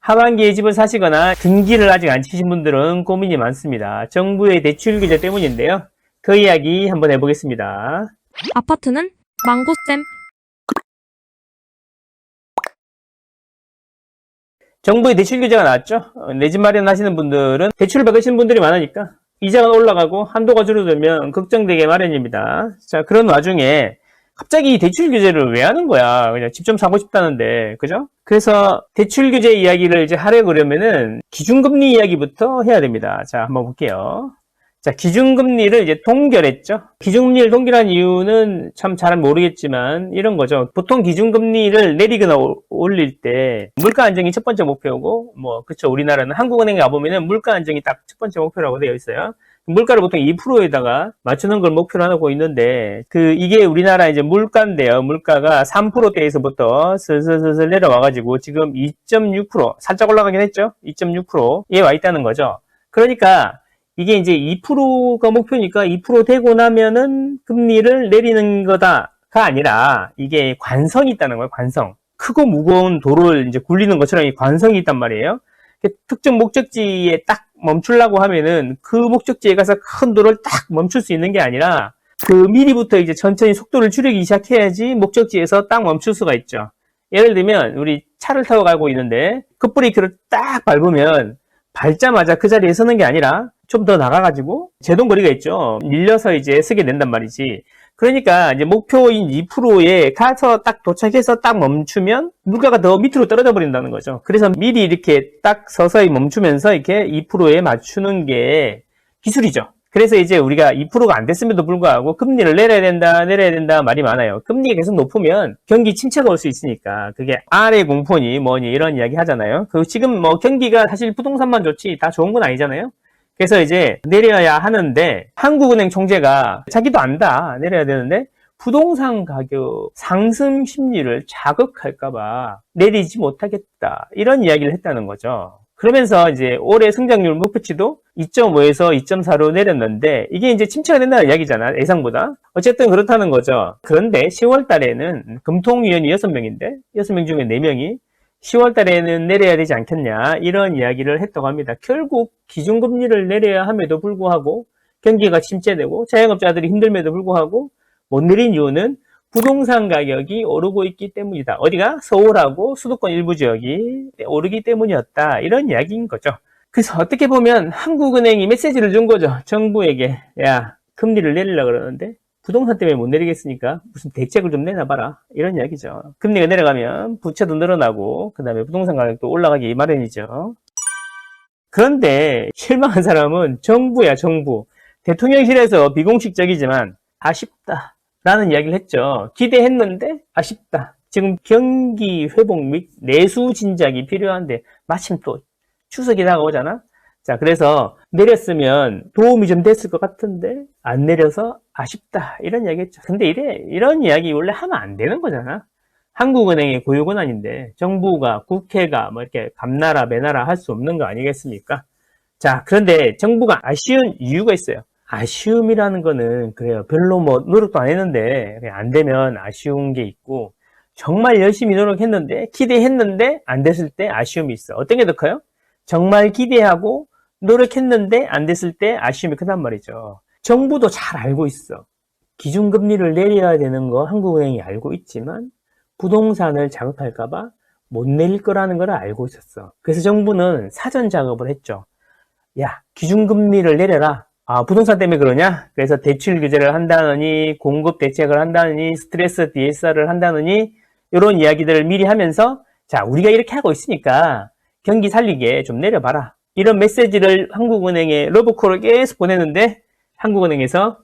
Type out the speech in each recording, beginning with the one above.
하반기에 집을 사시거나 등기를 아직 안 치신 분들은 고민이 많습니다. 정부의 대출 규제 때문인데요. 그 이야기 한번 해보겠습니다. 아파트는 망고쌤. 정부의 대출 규제가 나왔죠. 내 집 마련하시는 분들은 대출을 받으시는 분들이 많으니까 이자가 올라가고 한도가 줄어들면 걱정되게 마련입니다. 자, 그런 와중에 갑자기 대출 규제를 왜 하는 거야? 그냥 집 좀 사고 싶다는데, 그죠? 그래서 대출 규제 이야기를 이제 하려고 그러면은 기준금리 이야기부터 해야 됩니다. 자, 한번 볼게요. 자, 기준금리를 이제 동결했죠. 기준금리를 동결한 이유는 참 잘 모르겠지만 이런 거죠. 보통 기준금리를 내리거나 올릴 때 물가 안정이 첫 번째 목표고, 그쵸. 우리나라는 한국은행에 가보면은 물가 안정이 딱 첫 번째 목표라고 되어 있어요. 물가를 보통 2%에다가 맞추는 걸 목표로 하고 있는데, 이게 우리나라 이제 물가인데요. 물가가 3%대에서부터 슬슬 내려와가지고 지금 2.6%, 살짝 올라가긴 했죠. 2.6%에 와 있다는 거죠. 그러니까 이게 이제 2%가 목표니까 2% 되고 나면은 금리를 내리는 거다가 아니라 이게 관성이 있다는 거예요. 관성. 크고 무거운 돌을 이제 굴리는 것처럼 이 관성이 있단 말이에요. 특정 목적지에 딱 멈추려고 하면은 그 목적지에 가서 큰 돌을 딱 멈출 수 있는 게 아니라 미리부터 이제 천천히 속도를 줄이기 시작해야지 목적지에서 딱 멈출 수가 있죠. 예를 들면 우리 차를 타고 가고 있는데 급브레이크를 딱 밟으면 밟자마자 그 자리에 서는 게 아니라 좀 더 나가가지고 제동거리가 있죠. 밀려서 이제 서게 된단 말이지. 그러니까 이제 목표인 2%에 가서 딱 도착해서 딱 멈추면 물가가 더 밑으로 떨어져 버린다는 거죠. 그래서 미리 이렇게 딱 서서히 멈추면서 이렇게 2%에 맞추는 게 기술이죠. 그래서 이제 우리가 2%가 안 됐음에도 불구하고 금리를 내려야 된다 말이 많아요. 금리가 계속 높으면 경기 침체가 올 수 있으니까 그게 아래 공포니 뭐니 이런 이야기 하잖아요. 지금 경기가 사실 부동산만 좋지 다 좋은 건 아니잖아요. 그래서 이제 내려야 하는데 한국은행 총재가 자기도 안다 내려야 되는데 부동산 가격 상승 심리를 자극할까봐 내리지 못하겠다 이런 이야기를 했다는 거죠. 그러면서 이제 올해 성장률 목표치도 2.5에서 2.4로 내렸는데 이게 이제 침체가 된다는 이야기잖아 예상보다. 어쨌든 그렇다는 거죠. 그런데 10월 달에는 금통위원이 6명인데 6명 중에 4명이 10월 달에는 내려야 되지 않겠냐 이런 이야기를 했다고 합니다. 결국 기준금리를 내려야 함에도 불구하고 경기가 침체되고 자영업자들이 힘들면도 불구하고 못 내린 이유는 부동산 가격이 오르고 있기 때문이다. 어디가? 서울하고 수도권 일부 지역이 오르기 때문이었다. 이런 이야기인 거죠. 그래서 어떻게 보면 한국은행이 메시지를 준 거죠. 정부에게. 야, 금리를 내리려고 그러는데 부동산 때문에 못 내리겠으니까 무슨 대책을 좀 내놔봐라. 이런 이야기죠. 금리가 내려가면 부채도 늘어나고 그 다음에 부동산 가격도 올라가기 마련이죠. 그런데 실망한 사람은 정부야, 정부. 대통령실에서 비공식적이지만 아쉽다 라는 이야기를 했죠. 기대했는데 아쉽다. 지금 경기 회복 및 내수 진작이 필요한데 마침 또 추석이 다가오잖아. 자, 그래서 내렸으면 도움이 좀 됐을 것 같은데 안 내려서 아쉽다 이런 이야기 했죠. 근데 이런 이야기 원래 하면 안 되는 거잖아. 한국은행의 고유권한인데 정부가 국회가 이렇게 감나라 매나라 할 수 없는 거 아니겠습니까? 자, 그런데 정부가 아쉬운 이유가 있어요. 아쉬움이라는 거는 그래요. 별로 노력도 안 했는데 안 되면 아쉬운 게 있고 정말 열심히 노력했는데 기대했는데 안 됐을 때 아쉬움이 있어. 어떤 게 더 커요? 정말 기대하고 노력했는데 안 됐을 때 아쉬움이 크단 말이죠. 정부도 잘 알고 있어. 기준금리를 내려야 되는 거 한국은행이 알고 있지만 부동산을 자극할까봐 못 내릴 거라는 걸 알고 있었어. 그래서 정부는 사전 작업을 했죠. 야, 기준금리를 내려라. 아, 부동산 때문에 그러냐? 그래서 대출 규제를 한다느니 공급 대책을 한다느니 스트레스 DSR을 한다느니 이런 이야기들을 미리 하면서 자, 우리가 이렇게 하고 있으니까 경기 살리게 좀 내려봐라. 이런 메시지를 한국은행에 러브콜을 계속 보냈는데 한국은행에서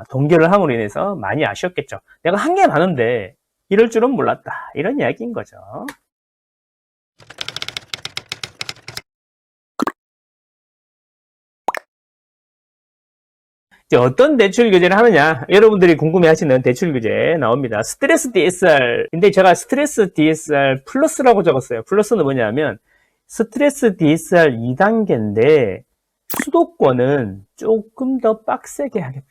동결을 함으로 인해서 많이 아쉬웠겠죠. 내가 한 게 많은데 이럴 줄은 몰랐다. 이런 이야기인 거죠. 이제 어떤 대출 규제를 하느냐? 여러분들이 궁금해하시는 대출 규제 나옵니다. 스트레스 DSR. 근데 제가 스트레스 DSR 플러스라고 적었어요. 플러스는 뭐냐면 스트레스 DSR 2단계인데 수도권은 조금 더 빡세게 하겠다.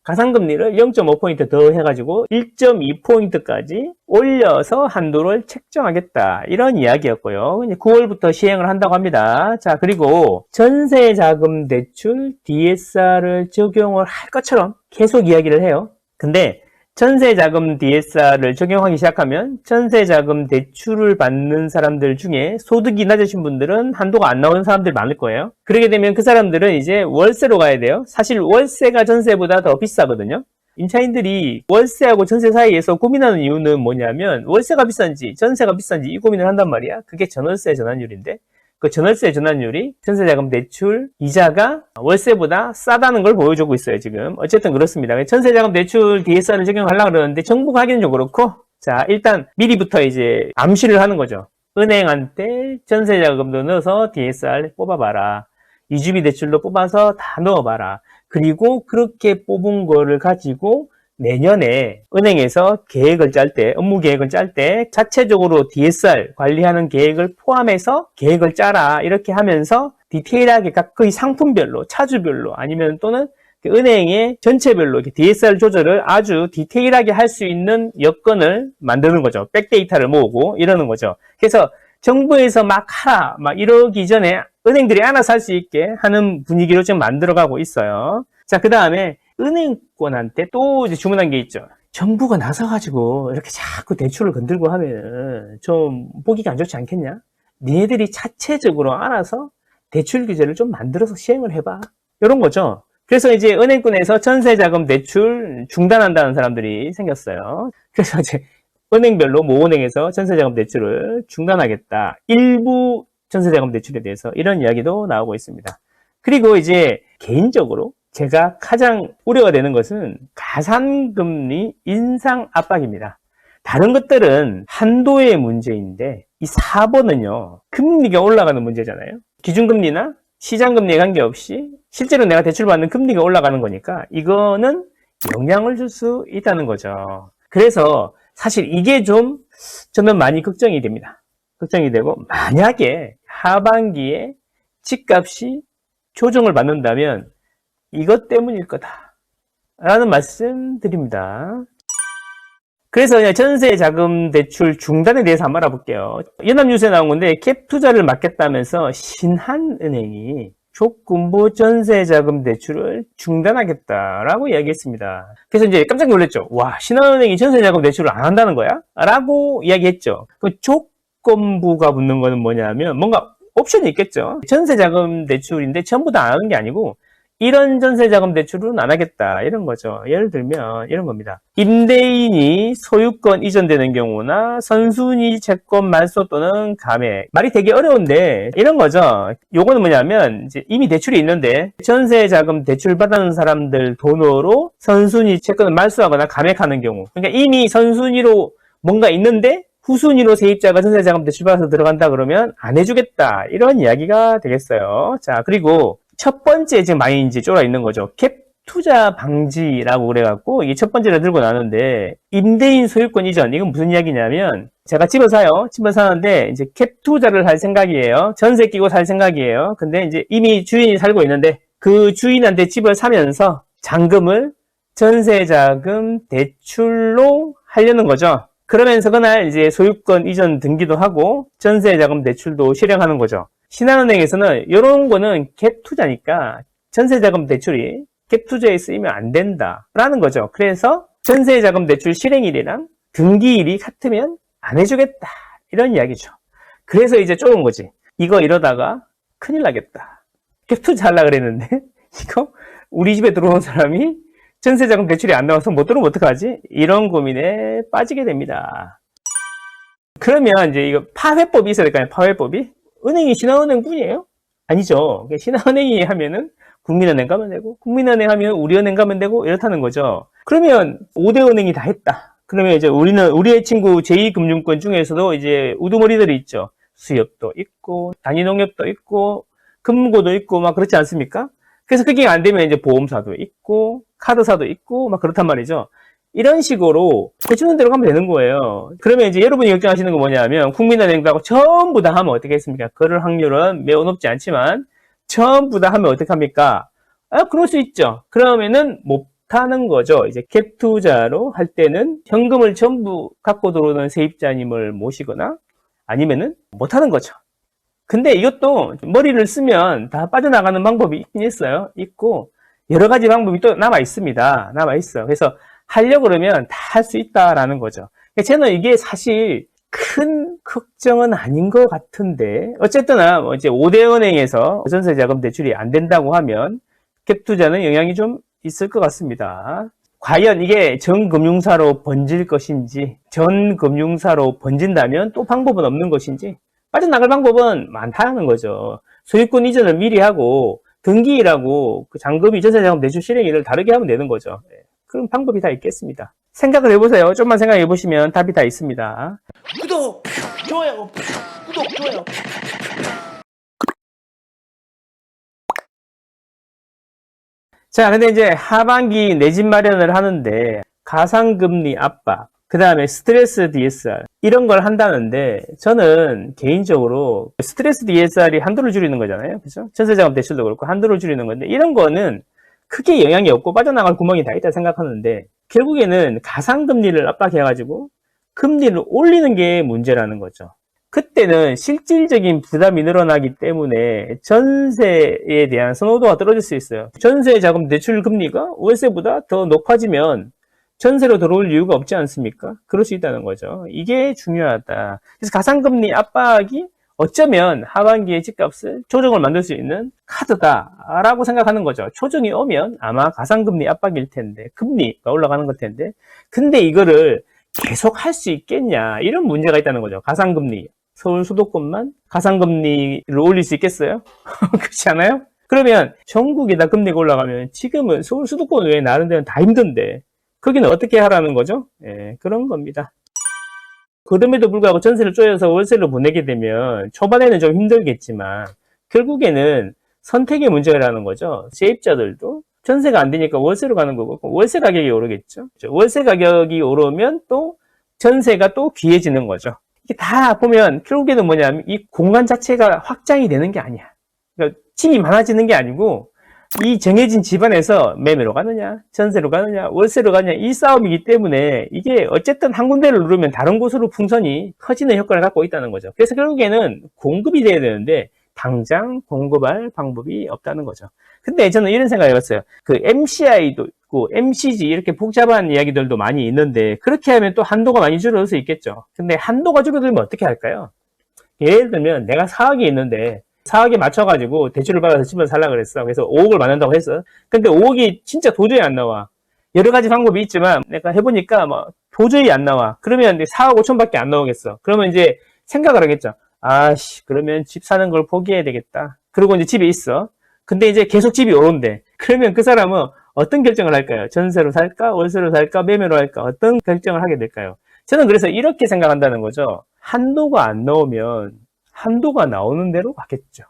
가상금리를 0.5포인트 더 해가지고 1.2포인트까지 올려서 한도를 책정하겠다. 이런 이야기였고요. 이제 9월부터 시행을 한다고 합니다. 자, 그리고 전세자금 대출 DSR을 적용을 할 것처럼 계속 이야기를 해요. 근데 전세자금 DSR을 적용하기 시작하면 전세자금 대출을 받는 사람들 중에 소득이 낮으신 분들은 한도가 안 나오는 사람들이 많을 거예요. 그렇게 되면 그 사람들은 이제 월세로 가야 돼요. 사실 월세가 전세보다 더 비싸거든요. 임차인들이 월세하고 전세 사이에서 고민하는 이유는 뭐냐면 월세가 비싼지 전세가 비싼지 이 고민을 한단 말이야. 그게 전월세 전환율인데 그 전월세 전환율이 전세자금 대출 이자가 월세보다 싸다는 걸 보여주고 있어요, 지금. 어쨌든 그렇습니다. 전세자금 대출 DSR을 적용하려고 그러는데 정부가 하기는 좀 그렇고, 자, 일단 미리부터 이제 암시를 하는 거죠. 은행한테 전세자금도 넣어서 DSR 뽑아봐라. 이주비 대출도 뽑아서 다 넣어봐라. 그리고 그렇게 뽑은 거를 가지고 내년에 은행에서 계획을 짤 때, 업무 계획을 짤 때 자체적으로 DSR 관리하는 계획을 포함해서 계획을 짜라. 이렇게 하면서 디테일하게 각의 상품별로, 차주별로 아니면 또는 은행의 전체별로 DSR 조절을 아주 디테일하게 할 수 있는 여건을 만드는 거죠. 백데이터를 모으고 이러는 거죠. 그래서 정부에서 막 하라, 막 이러기 전에 은행들이 알아서 할 수 있게 하는 분위기로 지금 만들어가고 있어요. 자, 그 다음에 은행권한테 또 이제 주문한 게 있죠. 정부가 나서가지고 이렇게 자꾸 대출을 건들고 하면 좀 보기가 안 좋지 않겠냐? 니네들이 자체적으로 알아서 대출 규제를 좀 만들어서 시행을 해봐. 이런 거죠. 그래서 이제 은행권에서 전세자금 대출 중단한다는 사람들이 생겼어요. 그래서 이제 은행별로 모은행에서 전세자금 대출을 중단하겠다. 일부 전세자금 대출에 대해서 이런 이야기도 나오고 있습니다. 그리고 이제 개인적으로 제가 가장 우려가 되는 것은 가산금리 인상 압박입니다. 다른 것들은 한도의 문제인데 이 4번은요. 금리가 올라가는 문제잖아요. 기준금리나 시장금리에 관계없이 실제로 내가 대출받는 금리가 올라가는 거니까 이거는 영향을 줄 수 있다는 거죠. 그래서 사실 이게 좀 저는 많이 걱정이 됩니다. 걱정이 되고 만약에 하반기에 집값이 조정을 받는다면 이것 때문일 거다 라는 말씀 드립니다. 그래서 전세자금 대출 중단에 대해서 한번 알아볼게요. 연합뉴스에 나온 건데 캡 투자를 막겠다면서 신한은행이 조건부 전세자금 대출을 중단하겠다라고 이야기했습니다. 그래서 이제 깜짝 놀랐죠. 와, 신한은행이 전세자금 대출을 안 한다는 거야? 라고 이야기했죠. 그 조건부가 붙는 거는 뭐냐면 뭔가 옵션이 있겠죠. 전세자금 대출인데 전부 다 안 하는 게 아니고 이런 전세자금 대출은 안 하겠다 이런 거죠. 예를 들면 이런 겁니다. 임대인이 소유권 이전되는 경우나 선순위 채권 말소 또는 감액. 말이 되게 어려운데 이런 거죠. 요거는 뭐냐면 이제 이미 대출이 있는데 전세자금 대출 받는 사람들 돈으로 선순위 채권을 말소하거나 감액하는 경우. 그러니까 이미 선순위로 뭔가 있는데 후순위로 세입자가 전세자금 대출 받아서 들어간다 그러면 안 해주겠다 이런 이야기가 되겠어요. 자, 그리고 첫 번째 지금 많이 이제 쫄아 있는 거죠. 캡 투자 방지라고 그래갖고 이게 첫 번째를 들고 나는데 임대인 소유권 이전 이건 무슨 이야기냐면 제가 집을 사요. 집을 사는데 이제 캡 투자를 할 생각이에요. 전세 끼고 살 생각이에요. 근데 이제 이미 주인이 살고 있는데 그 주인한테 집을 사면서 잔금을 전세자금 대출로 하려는 거죠. 그러면서 그날 이제 소유권 이전 등기도 하고 전세자금 대출도 실행하는 거죠. 신한은행에서는 이런 거는 갭 투자니까 전세자금 대출이 갭 투자에 쓰이면 안 된다라는 거죠. 그래서 전세자금 대출 실행일이랑 등기일이 같으면 안 해주겠다 이런 이야기죠. 그래서 이제 좁은 거지. 이거 이러다가 큰일 나겠다. 갭 투자 하려고 그랬는데 이거 우리 집에 들어온 사람이 전세자금 대출이 안 나와서 못 들어오면 어떡하지? 이런 고민에 빠지게 됩니다. 그러면 이제 이거 파회법이 있어야 될까요? 파회법이? 은행이 신한은행뿐이에요? 아니죠. 신한은행이 하면은 국민은행 가면 되고, 국민은행 하면 우리은행 가면 되고, 이렇다는 거죠. 그러면 5대 은행이 다 했다. 그러면 이제 우리의 친구 제2금융권 중에서도 이제 우두머리들이 있죠. 수협도 있고, 단위농협도 있고, 금고도 있고, 막 그렇지 않습니까? 그래서 그게 안 되면 이제 보험사도 있고, 카드사도 있고, 막 그렇단 말이죠. 이런 식으로 해주는 대로 가면 되는 거예요. 그러면 이제 여러분이 걱정하시는 건 뭐냐면 국민은행도 하고 전부 다 하면 어떻게 했습니까? 그럴 확률은 매우 높지 않지만 전부 다 하면 어떻게 합니까? 그럴 수 있죠. 그러면은 못 못하는 거죠. 이제 갭 투자로 할 때는 현금을 전부 갖고 들어오는 세입자님을 모시거나 아니면은 못하는 거죠. 근데 이것도 머리를 쓰면 다 빠져나가는 방법이 있긴 있어요. 있고 여러 가지 방법이 또 남아 있습니다. 남아 있어. 그래서 하려고 그러면 다 할 수 있다라는 거죠. 저는 이게 사실 큰 걱정은 아닌 것 같은데 어쨌든 뭐 이제 5대 은행에서 전세자금 대출이 안 된다고 하면 갭 투자는 영향이 좀 있을 것 같습니다. 과연 이게 전 금융사로 번질 것인지, 전 금융사로 번진다면 또 방법은 없는 것인지, 빠져나갈 방법은 많다는 거죠. 소유권 이전을 미리 하고 등기일하고 그 잔금이 전세자금 대출 실행일을 다르게 하면 되는 거죠. 그런 방법이 다 있겠습니다. 생각을 해보세요. 좀만 생각해 보시면 답이 다 있습니다. 구독, 좋아요, 구독, 좋아요. 자, 근데 이제 하반기 내 집 마련을 하는데 가상금리 압박, 그 다음에 스트레스 DSR 이런 걸 한다는데 저는 개인적으로 스트레스 DSR이 한도를 줄이는 거잖아요. 그죠? 전세자금 대출도 그렇고 한도를 줄이는 건데 이런 거는 크게 영향이 없고 빠져나갈 구멍이 다 있다 생각하는데 결국에는 가상금리를 압박해가지고 금리를 올리는 게 문제라는 거죠. 그때는 실질적인 부담이 늘어나기 때문에 전세에 대한 선호도가 떨어질 수 있어요. 전세 자금 대출 금리가 월세보다 더 높아지면 전세로 들어올 이유가 없지 않습니까? 그럴 수 있다는 거죠. 이게 중요하다. 그래서 가상금리 압박이 어쩌면 하반기에 집값을 조정을 만들 수 있는 카드다라고 생각하는 거죠. 조정이 오면 아마 가상금리 압박일 텐데, 금리가 올라가는 것 텐데, 근데 이거를 계속 할 수 있겠냐, 이런 문제가 있다는 거죠. 가상금리. 서울 수도권만 가상금리를 올릴 수 있겠어요? 그렇지 않아요? 그러면 전국에 다 금리가 올라가면 지금은 서울 수도권 외에 다른 데는 다 힘든데 거기는 어떻게 하라는 거죠? 예, 그런 겁니다. 그럼에도 불구하고 전세를 쪼여서 월세로 보내게 되면 초반에는 좀 힘들겠지만 결국에는 선택의 문제라는 거죠. 세입자들도 전세가 안 되니까 월세로 가는 거고 월세 가격이 오르겠죠. 월세 가격이 오르면 또 전세가 또 귀해지는 거죠. 이게 다 보면 결국에는 뭐냐면 이 공간 자체가 확장이 되는 게 아니야. 그러니까 집이 많아지는 게 아니고 이 정해진 집안에서 매매로 가느냐, 전세로 가느냐, 월세로 가느냐 이 싸움이기 때문에 이게 어쨌든 한 군데를 누르면 다른 곳으로 풍선이 커지는 효과를 갖고 있다는 거죠. 그래서 결국에는 공급이 돼야 되는데 당장 공급할 방법이 없다는 거죠. 근데 저는 이런 생각을 해봤어요. 그 MCI도 있고 MCG 이렇게 복잡한 이야기들도 많이 있는데 그렇게 하면 또 한도가 많이 줄어들 수 있겠죠. 근데 한도가 줄어들면 어떻게 할까요? 예를 들면 내가 4억이 있는데 4억에 맞춰가지고 대출을 받아서 집을 살려고 그랬어. 그래서 5억을 받는다고 했어. 근데 5억이 진짜 도저히 안 나와. 여러 가지 방법이 있지만 내가 해보니까 뭐 도저히 안 나와. 그러면 4억 5천밖에 안 나오겠어. 그러면 이제 생각을 하겠죠. 아씨, 그러면 집 사는 걸 포기해야 되겠다. 그리고 이제 집에 있어. 근데 이제 계속 집이 오른대. 그러면 그 사람은 어떤 결정을 할까요? 전세로 살까? 월세로 살까? 매매로 할까? 어떤 결정을 하게 될까요? 저는 그래서 이렇게 생각한다는 거죠. 한도가 안 나오면 한도가 나오는 대로 가겠죠.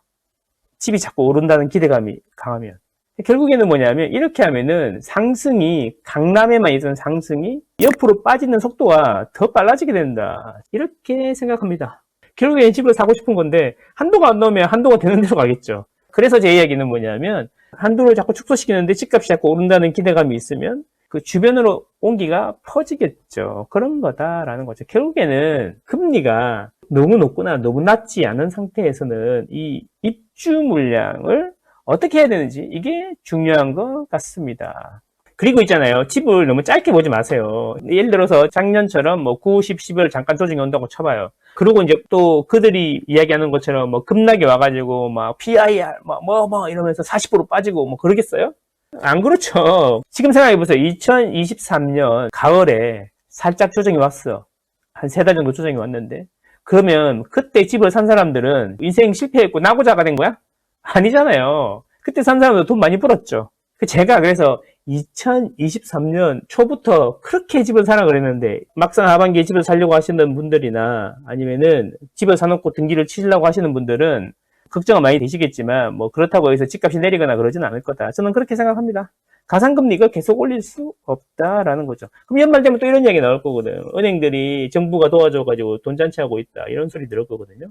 집이 자꾸 오른다는 기대감이 강하면. 결국에는 뭐냐면 이렇게 하면은 상승이 강남에만 있던 상승이 옆으로 빠지는 속도가 더 빨라지게 된다. 이렇게 생각합니다. 결국에 집을 사고 싶은 건데 한도가 안 나오면 한도가 되는 대로 가겠죠. 그래서 제 이야기는 뭐냐면 한도를 자꾸 축소시키는데 집값이 자꾸 오른다는 기대감이 있으면 그 주변으로 온기가 퍼지겠죠. 그런 거다라는 거죠. 결국에는 금리가 너무 높거나 너무 낮지 않은 상태에서는 이 입주 물량을 어떻게 해야 되는지 이게 중요한 것 같습니다. 그리고 있잖아요. 집을 너무 짧게 보지 마세요. 예를 들어서 작년처럼 뭐 9, 10, 11월 잠깐 조정이 온다고 쳐봐요. 그리고 이제 또 그들이 이야기하는 것처럼 뭐 급락이 와가지고 막 PIR 뭐 이러면서 40% 빠지고 뭐 그러겠어요? 안 그렇죠. 지금 생각해보세요. 2023년 가을에 살짝 조정이 왔어. 한 3달 정도 조정이 왔는데 그러면 그때 집을 산 사람들은 인생 실패했고 나고자가 된 거야? 아니잖아요. 그때 산 사람들 돈 많이 벌었죠. 제가 그래서 2023년 초부터 그렇게 집을 사라 그랬는데 막상 하반기에 집을 사려고 하시는 분들이나 아니면은 집을 사놓고 등기를 치시려고 하시는 분들은 걱정은 많이 되시겠지만 뭐 그렇다고 해서 집값이 내리거나 그러진 않을 거다. 저는 그렇게 생각합니다. 가상금리가 계속 올릴 수 없다라는 거죠. 그럼 연말 되면 또 이런 이야기 나올 거거든요. 은행들이 정부가 도와줘가지고 돈 잔치하고 있다. 이런 소리 들을 거거든요.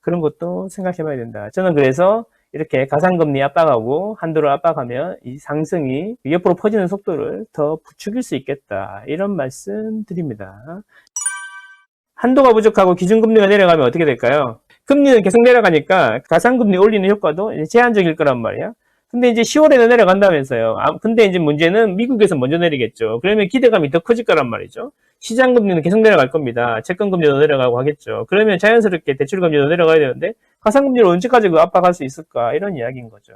그런 것도 생각해 봐야 된다. 저는 그래서 이렇게 가상금리 압박하고 한도를 압박하면 이 상승이 옆으로 퍼지는 속도를 더 부추길 수 있겠다. 이런 말씀 드립니다. 한도가 부족하고 기준금리가 내려가면 어떻게 될까요? 금리는 계속 내려가니까 가상금리 올리는 효과도 이제 제한적일 거란 말이야. 근데 이제 10월에는 내려간다면서요. 근데 이제 문제는 미국에서 먼저 내리겠죠. 그러면 기대감이 더 커질 거란 말이죠. 시장 금리는 계속 내려갈 겁니다. 채권 금리도 내려가고 하겠죠. 그러면 자연스럽게 대출 금리도 내려가야 되는데 가상 금리를 언제까지 그 압박할 수 있을까? 이런 이야기인 거죠.